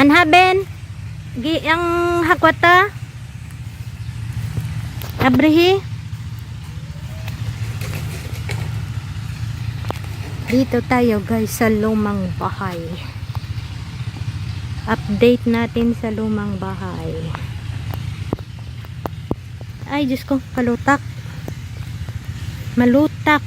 Ayan ha, Ben. Ang hakwata. Abrihi. Dito tayo guys sa Lumang Bahay. Update natin sa Lumang Bahay. Ay, Diyos ko, kalutak. Malutak.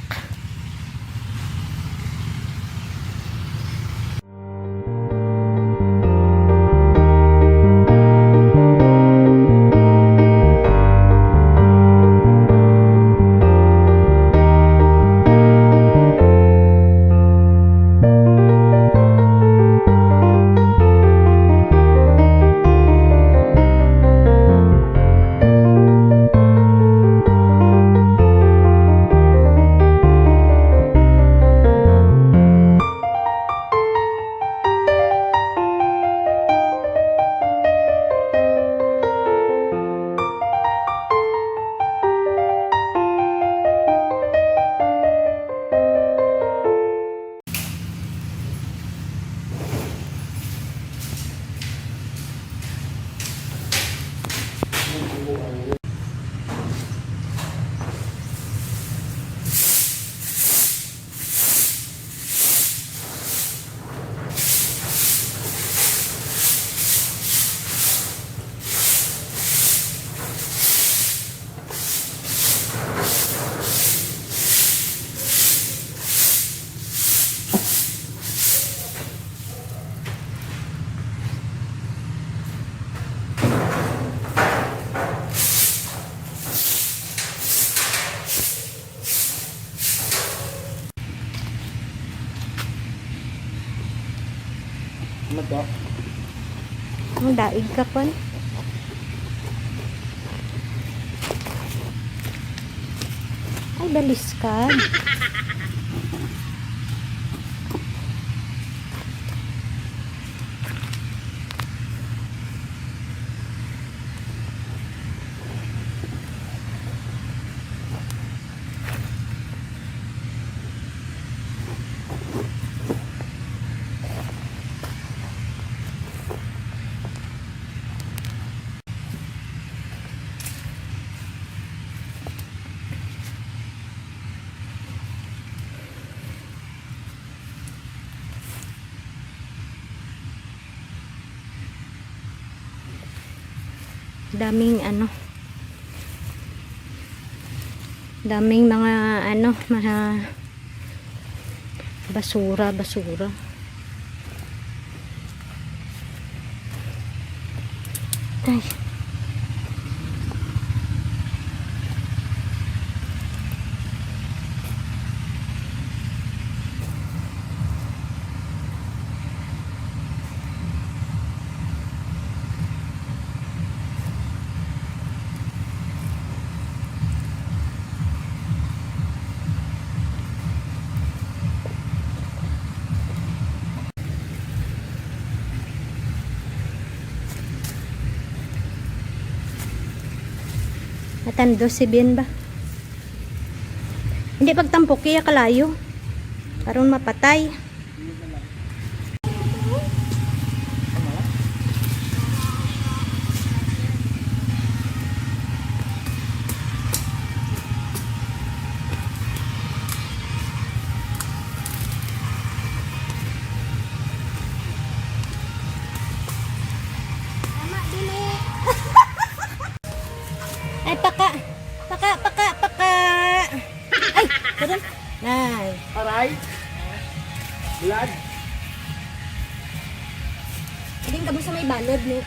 Ang daig ka po. Ay, balis ka. Daming mga mga basura. Ay. Matando si Ben ba? Hindi pagtampok kaya kalayo. Karon mapatay. Ay, paka. Ay, pardon. Nay. Aray. Blood. Hindi ka sa may balod ni.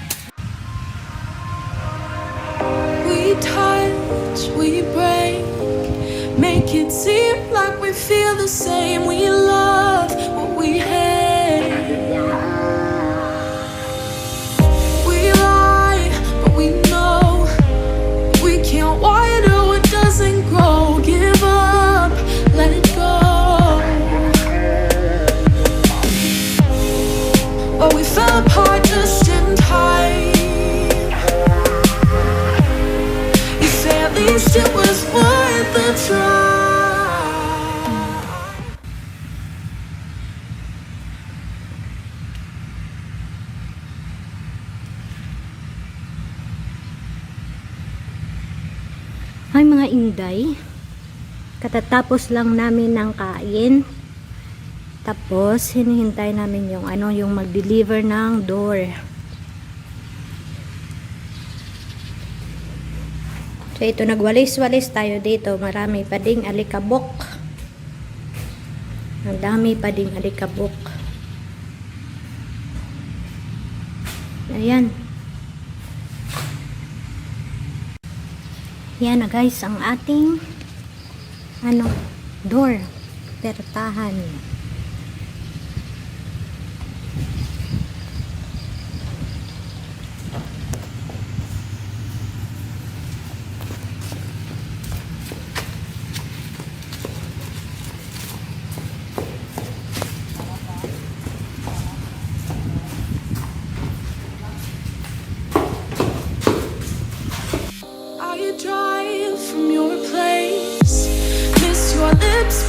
We touch, we break, make it seem like we feel the same. We love what we hate. We lie, but we know we can't water what doesn't grow. Give up, let it go. But we fell apart just in time. You say at least it was worth the try. Ay mga inday, katatapos lang namin ng kain. Tapos hinihintay namin yung yung mag-deliver ng door. So ito, nagwalis-walis tayo dito. Marami pa ding alikabok. Ang dami pa ding alikabok. Ayan. Yan na guys, ang ating door. Pertahan. I drive from your place, miss your lips